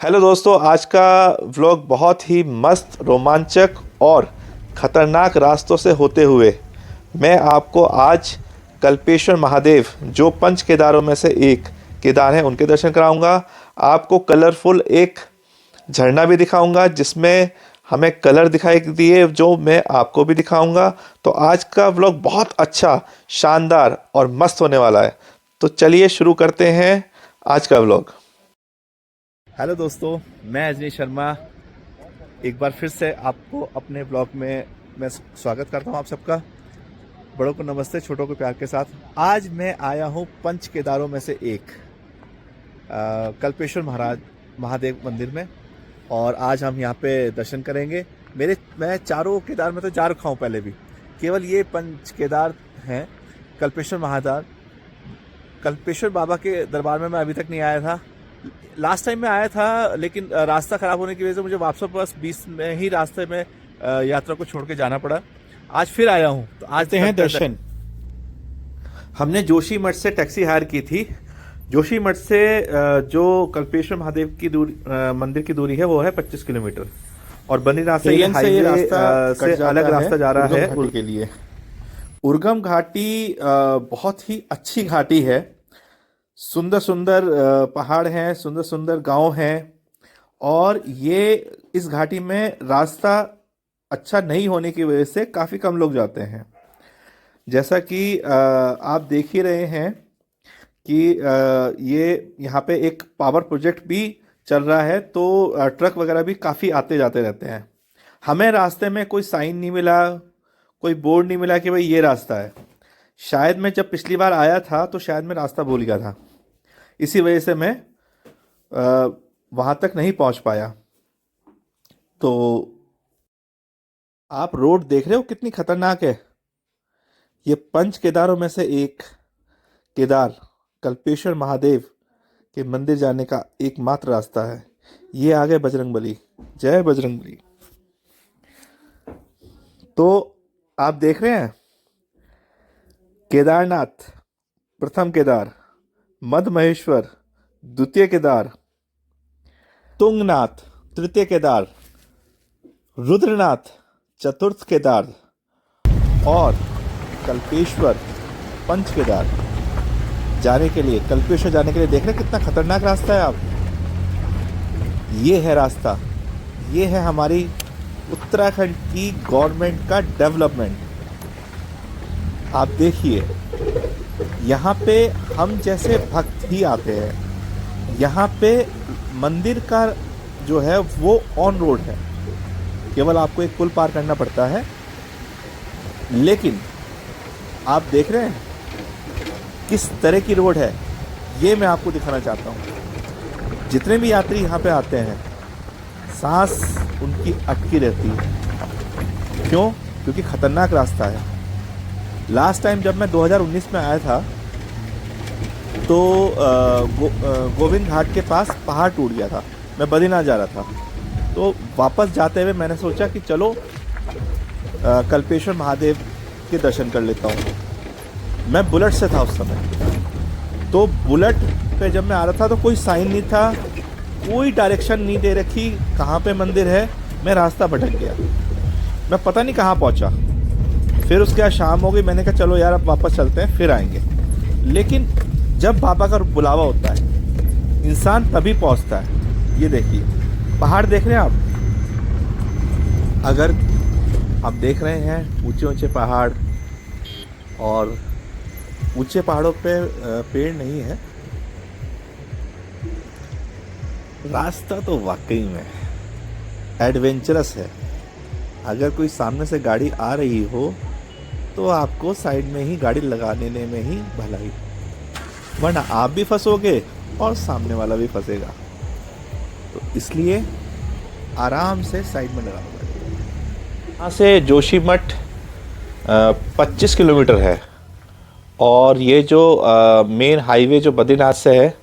Hello दोस्तों, आज का व्लॉग बहुत ही मस्त, रोमांचक और ख़तरनाक रास्तों से होते हुए मैं आपको आज कल्पेश्वर महादेव, जो पंच केदारों में से एक केदार हैं, उनके दर्शन कराऊंगा। आपको कलरफुल एक झरना भी दिखाऊंगा जिसमें हमें कलर दिखाई दिए, जो मैं आपको भी दिखाऊंगा। तो आज का व्लॉग बहुत अच्छा, शानदार और मस्त होने वाला है। तो चलिए शुरू करते हैं आज का व्लॉग। हेलो दोस्तों, मैं अजनीश शर्मा एक बार फिर से आपको अपने ब्लॉग में मैं स्वागत करता हूं आप सबका। बड़ों को नमस्ते, छोटों को प्यार के साथ। आज मैं आया हूं पंच केदारों में से एक कल्पेश्वर महादेव मंदिर में, और आज हम यहां पे दर्शन करेंगे। मैं चारों केदार में तो जा रखा हूं पहले भी, केवल ये पंच केदार हैं। कल्पेश्वर बाबा के दरबार में मैं अभी तक नहीं आया था। लास्ट टाइम मैं आया था, लेकिन रास्ता खराब होने की वजह से मुझे वापस बीच में ही रास्ते में यात्रा को छोड़ के जाना पड़ा। आज फिर आया हूँ, तो आज हैं दर्शन। हमने जोशी मठ से टैक्सी हायर की थी। जोशी मठ से जो कल्पेश्वर महादेव की मंदिर की दूरी है वो है 25 किलोमीटर, और बद्रीनाथ से ये हाईवे से अलग रास्ता जा रहा है के लिए। उर्गम घाटी बहुत ही अच्छी घाटी है। सुंदर सुंदर पहाड़ हैं, सुंदर सुंदर गांव हैं, और ये इस घाटी में रास्ता अच्छा नहीं होने की वजह से काफ़ी कम लोग जाते हैं। जैसा कि आप देख ही रहे हैं कि ये यहाँ पे एक पावर प्रोजेक्ट भी चल रहा है, तो ट्रक वगैरह भी काफ़ी आते जाते रहते हैं। हमें रास्ते में कोई साइन नहीं मिला, कोई बोर्ड नहीं मिला कि भाई ये रास्ता है। शायद मैं जब पिछली बार आया था तो शायद मैं रास्ता भूल गया था, इसी वजह से मैं वहाँ तक नहीं पहुँच पाया। तो आप रोड देख रहे हो कितनी खतरनाक है। ये पंच केदारों में से एक केदार कल्पेश्वर महादेव के मंदिर जाने का एकमात्र रास्ता है। ये आ गए बजरंगबली। जय बजरंगबली। तो आप देख रहे हैं केदारनाथ, प्रथम केदार, मध्य महेश्वर द्वितीय केदार, तुंगनाथ तृतीय केदार, रुद्रनाथ चतुर्थ केदार, और कल्पेश्वर पंच केदार जाने के लिए, कल्पेश्वर जाने के लिए देख रहे कितना खतरनाक रास्ता है आप। ये है रास्ता, ये है हमारी उत्तराखंड की गवर्नमेंट का डेवलपमेंट। आप देखिए, यहाँ पे हम जैसे भक्त ही आते हैं। यहाँ पे मंदिर का जो है वो ऑन रोड है, केवल आपको एक पुल पार करना पड़ता है। लेकिन आप देख रहे हैं किस तरह की रोड है, ये मैं आपको दिखाना चाहता हूँ। जितने भी यात्री यहाँ पे आते हैं, सांस उनकी अटकी रहती है। क्यों? क्योंकि खतरनाक रास्ता है। लास्ट टाइम जब मैं 2019 में आया था तो गोविंद घाट के पास पहाड़ टूट गया था। मैं बद्रीनाथ जा रहा था, तो वापस जाते हुए मैंने सोचा कि चलो कल्पेश्वर महादेव के दर्शन कर लेता हूँ। मैं बुलेट से था उस समय, तो बुलेट पे जब मैं आ रहा था तो कोई साइन नहीं था, कोई डायरेक्शन नहीं दे रखी कहाँ पे मंदिर है। मैं रास्ता भटक गया, मैं पता नहीं कहाँ पहुँचा। फिर उसके बाद शाम हो गई, मैंने कहा चलो यार अब वापस चलते हैं, फिर आएंगे। लेकिन जब बाबा का बुलावा होता है, इंसान तभी पहुंचता है। ये देखिए पहाड़ देख रहे हैं आप। अगर आप देख रहे हैं ऊंचे ऊंचे पहाड़, और ऊंचे पहाड़ों पे पेड़ नहीं है। रास्ता तो वाकई में एडवेंचरस है। अगर कोई सामने से गाड़ी आ रही हो तो आपको साइड में ही गाड़ी लगा लेने में ही भलाई, वरना आप भी फंसोगे और सामने वाला भी फंसेगा। तो इसलिए आराम से साइड में लगा होगा। यहाँ से जोशी मठ 25 किलोमीटर है, और ये जो मेन हाईवे जो बद्रीनाथ से है,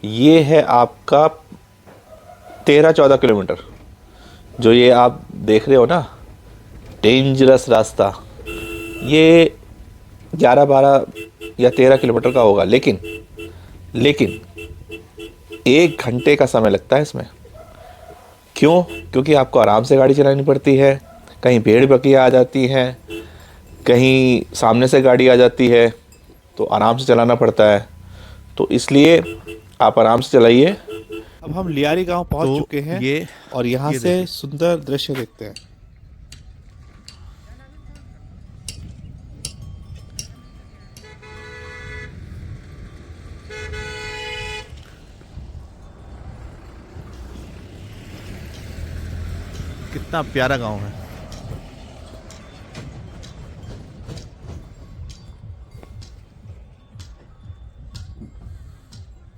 ये है आपका 13-14 किलोमीटर। जो ये आप देख रहे हो ना, डेंजरस रास्ता, ये 11-12 या 13 किलोमीटर का होगा। लेकिन 1 घंटे का समय लगता है इसमें। क्यों? क्योंकि आपको आराम से गाड़ी चलानी पड़ती है। कहीं भेड़ बकरियाँ आ जाती हैं, कहीं सामने से गाड़ी आ जाती है, तो आराम से चलाना पड़ता है। तो इसलिए आप आराम से चलाइए। अब हम लियारी गांव पहुंच चुके हैं और यहाँ से सुंदर दृश्य देखते हैं। कितना प्यारा गांव है।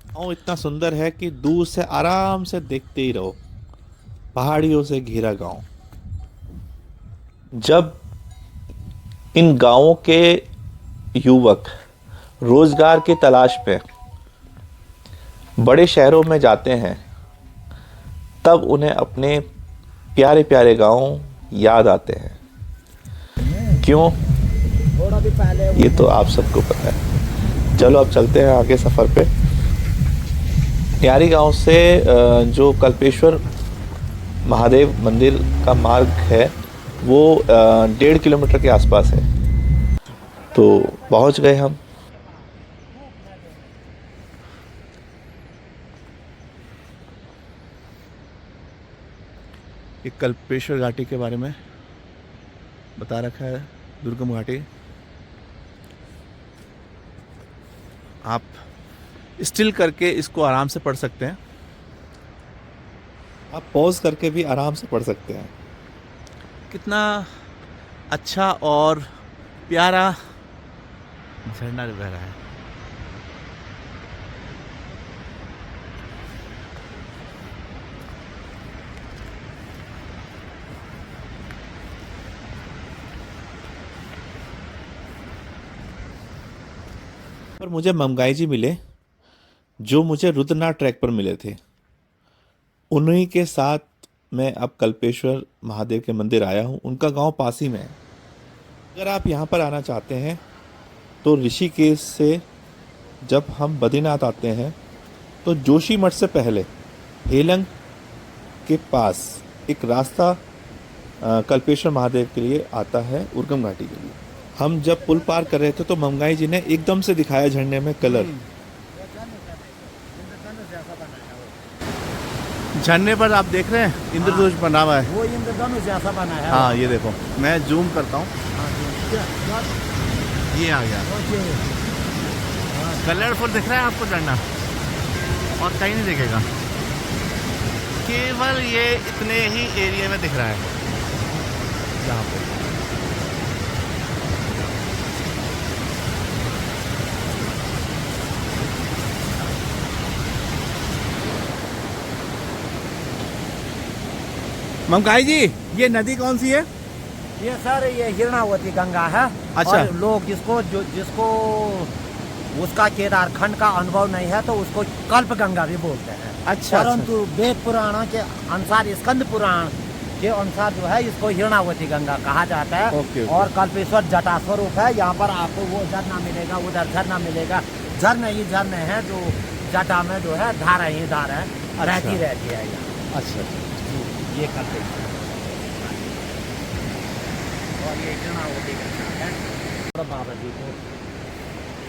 गांव इतना सुंदर है कि दूर से आराम से देखते ही रहो। पहाड़ियों से घिरा गांव। जब इन गांवों के युवक रोजगार की तलाश में बड़े शहरों में जाते हैं, तब उन्हें अपने प्यारे प्यारे गांव याद आते हैं। क्यों? ये तो आप सबको पता है। चलो अब चलते हैं आगे सफ़र पे। लियारी गांव से जो कल्पेश्वर महादेव मंदिर का मार्ग है वो 1.5 किलोमीटर के आसपास है। तो पहुंच गए हम। ये कल्पेश्वर घाटी के बारे में बता रखा है, दुर्गम घाटी। आप स्टिल करके इसको आराम से पढ़ सकते हैं। आप पॉज करके भी आराम से पढ़ सकते हैं। कितना अच्छा और प्यारा झरना बह रहा है। और मुझे ममगाई जी मिले, जो मुझे रुद्रनाथ ट्रैक पर मिले थे। उन्हीं के साथ मैं अब कल्पेश्वर महादेव के मंदिर आया हूँ। उनका गांव पास ही में है। अगर आप यहाँ पर आना चाहते हैं तो ऋषिकेश से जब हम बद्रीनाथ आते हैं तो जोशीमठ से पहले हेलंग के पास एक रास्ता कल्पेश्वर महादेव के लिए आता है, उर्गम घाटी के लिए। हम जब पुल पार कर रहे थे तो ममगाई जी ने एकदम से दिखाया झरने में कलर। झरने पर आप देख रहे हैं इंद्रधनुष बना हुआ है। वो इंद्रधनुष जैसा बना है। हाँ ये देखो, मैं जूम करता हूँ। ये आ गया, कलरफुल दिख रहा है आपको झरना, और कहीं नहीं दिखेगा। केवल ये इतने ही एरिया में दिख रहा है यहाँ पे। ममगाई जी, ये नदी कौन सी है? ये सर ये हिरणावती गंगा है। अच्छा। और लोग जिसको उसका केदारखंड का अनुभव नहीं है तो उसको कल्प गंगा भी बोलते हैं। अच्छा। परंतु वेद पुराण के अनुसार, स्कंद पुराण के अनुसार जो है इसको हिरणावती गंगा कहा जाता है। ओके। और कल्पेश्वर जटा स्वरूप है। यहाँ पर आपको वो झरना मिलेगा, उधर झरना मिलेगा। झरने ही झरने हैं जो जटा में जो है धारा ही धारा रहती रहती है यहाँ। अच्छा। ये कल्पेश्वर और ये हिरणावती गंगा है। और बाबा जी को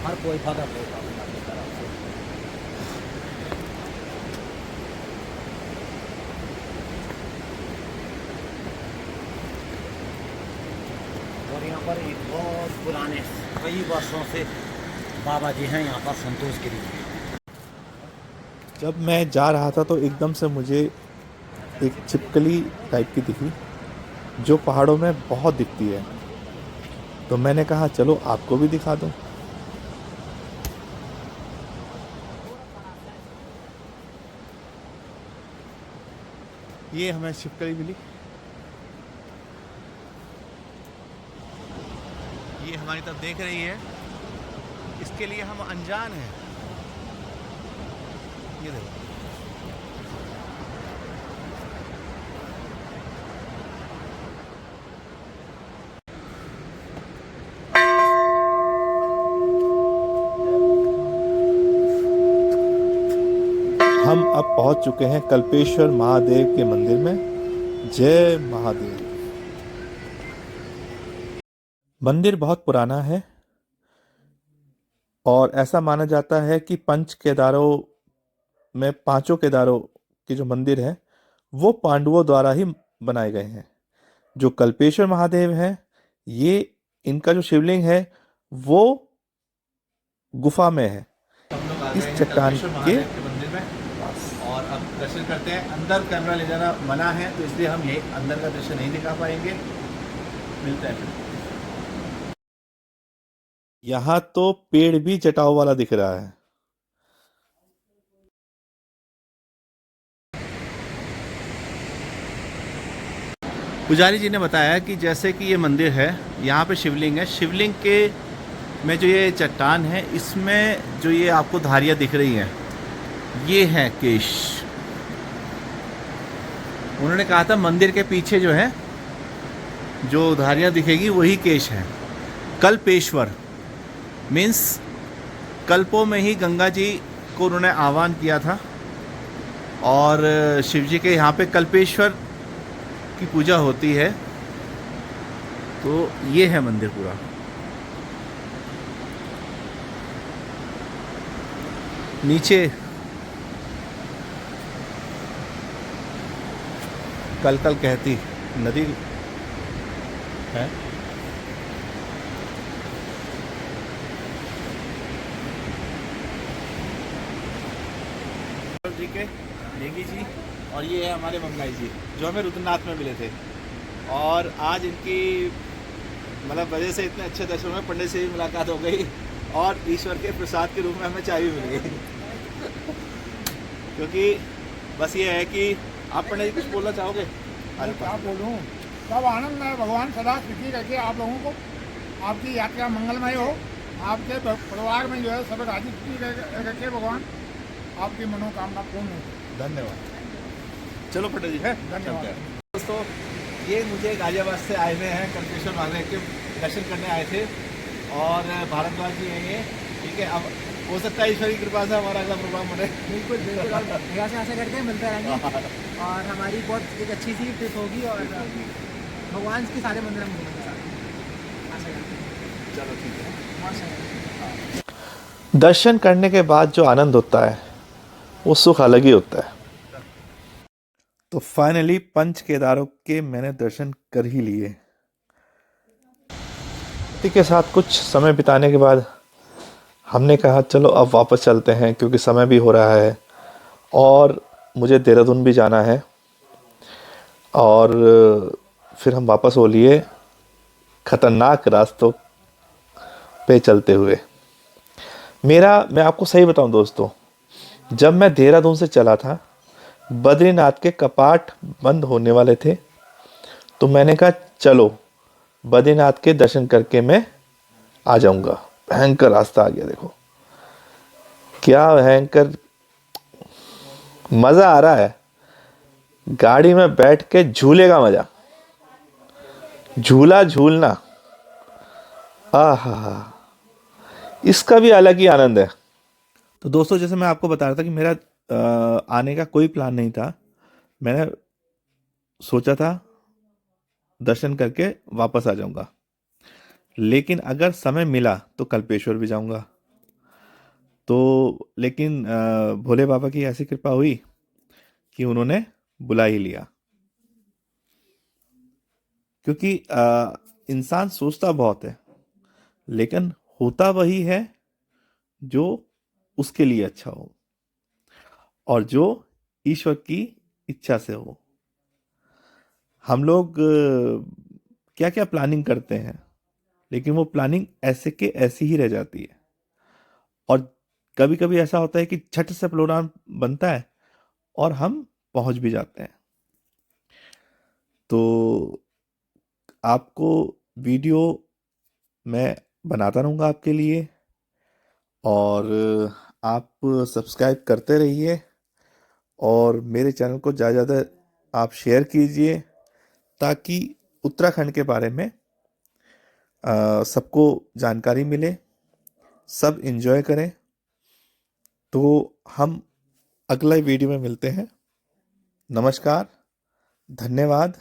हर कोई भगत होता है उनकी तरफ से। और यहाँ पर एक बहुत पुराने कई वर्षों से बाबा जी हैं यहाँ पर संतोष गिरी। जब मैं जा रहा था तो एकदम से मुझे एक छिपकली टाइप की दिखी, जो पहाड़ों में बहुत दिखती है। तो मैंने कहा चलो आपको भी दिखा दूं। ये हमें छिपकली मिली। ये हमारी तरफ देख रही है, इसके लिए हम अनजान हैं। ये देखो, हम अब पहुंच चुके हैं कल्पेश्वर महादेव के मंदिर में। जय महादेव। मंदिर बहुत पुराना है और ऐसा माना जाता है कि पंच केदारों में पांचों केदारों के जो मंदिर है वो पांडवों द्वारा ही बनाए गए हैं। जो कल्पेश्वर महादेव हैं, ये इनका जो शिवलिंग है वो गुफा में है हम लोग आ इस गए हैं चट्टान कल्पेश्वर के महादेव के मंदिर में और अब दर्शन करते हैं। अंदर कैमरा ले जाना मना है, तो इसलिए हम ये अंदर का दृश्य नहीं दिखा पाएंगे। मिलते हैं फिर। यहाँ तो पेड़ भी जटाओ वाला दिख रहा है। पुजारी जी ने बताया कि जैसे कि ये मंदिर है, यहाँ पे शिवलिंग है, शिवलिंग के में जो ये चट्टान है, इसमें जो ये आपको धारियाँ दिख रही हैं, ये हैं केश। उन्होंने कहा था मंदिर के पीछे जो है जो धारियाँ दिखेगी वही केश है। कल्पेश्वर मीन्स कल्पों में ही गंगा जी को उन्होंने आह्वान किया था और शिव जी के यहाँ पे कल्पेश्वर की पूजा होती है। तो ये है मंदिर पूरा। नीचे कल कल कहती नदी है। जी के नेगी जी और ये है हमारे मंगाई जी जो हमें रुद्रनाथ में मिले थे, और आज इनकी मतलब वजह से इतने अच्छे दर्शन में पंडित से भी मुलाकात हो गई और ईश्वर के प्रसाद के रूप में हमें चाय भी मिल गई। क्योंकि बस ये है कि आप पंडित जी कुछ बोलना चाहोगे? अरे क्या बोलूँ, सब आनंद है। भगवान सदा सुखी रखे आप लोगों को, आपकी यात्रा मंगलमय हो, आपके परिवार में जो है सब राजी सुखी रखे भगवान, आपकी मनोकामना पूर्ण हो। धन्यवाद। चलो पंडित जी है धन्यवाद। दोस्तों, ये मुझे गाजियाबाद से आए हुए हैं, कल्पेश्वर महादेव के दर्शन करने आए थे और भारद्वाज जी हैं ये, ठीक है। अब हो सकता है ईश्वर की कृपा से हमारा अगला प्रोग्राम बने। बिल्कुल बिल्कुल, और भैया से आशा करते हैं मिलते रहेंगे और हमारी बहुत एक अच्छी सी ट्रिप होगी और भगवान के सारे मंदिर हम घूमेंगे साथ, आशा करते हैं। चलो ठीक है। माशा दर्शन करने के बाद जो आनंद होता है वो सुख अलग ही होता है। तो फाइनली पंच केदारों के मैंने दर्शन कर ही लिए। पति के साथ कुछ समय बिताने के बाद हमने कहा चलो अब वापस चलते हैं, क्योंकि समय भी हो रहा है और मुझे देहरादून भी जाना है। और फिर हम वापस हो लिए खतरनाक रास्तों पे चलते हुए। मैं आपको सही बताऊं दोस्तों, जब मैं देहरादून से चला था, बद्रीनाथ के कपाट बंद होने वाले थे, तो मैंने कहा चलो बद्रीनाथ के दर्शन करके मैं आ जाऊंगा। भयंकर रास्ता आ गया, देखो क्या भयंकर मज़ा आ रहा है। गाड़ी में बैठ के झूले का मज़ा, झूला झूलना, आहा, इसका भी अलग ही आनंद है। तो दोस्तों, जैसे मैं आपको बता रहा था कि मेरा आने का कोई प्लान नहीं था। मैंने सोचा था दर्शन करके वापस आ जाऊंगा, लेकिन अगर समय मिला तो कल्पेश्वर भी जाऊंगा। तो लेकिन भोले बाबा की ऐसी कृपा हुई कि उन्होंने बुला ही लिया। क्योंकि इंसान सोचता बहुत है, लेकिन होता वही है जो उसके लिए अच्छा हो और जो ईश्वर की इच्छा से हो। हम लोग क्या क्या प्लानिंग करते हैं, लेकिन वो प्लानिंग ऐसे के ऐसी ही रह जाती है। और कभी कभी ऐसा होता है कि झट से प्रोग्राम बनता है और हम पहुंच भी जाते हैं। तो आपको वीडियो मैं बनाता रहूँगा आपके लिए, और आप सब्सक्राइब करते रहिए और मेरे चैनल को ज़्यादा ज़्यादा आप शेयर कीजिए, ताकि उत्तराखंड के बारे में सबको जानकारी मिले, सब एंजॉय करें। तो हम अगला वीडियो में मिलते हैं। नमस्कार, धन्यवाद।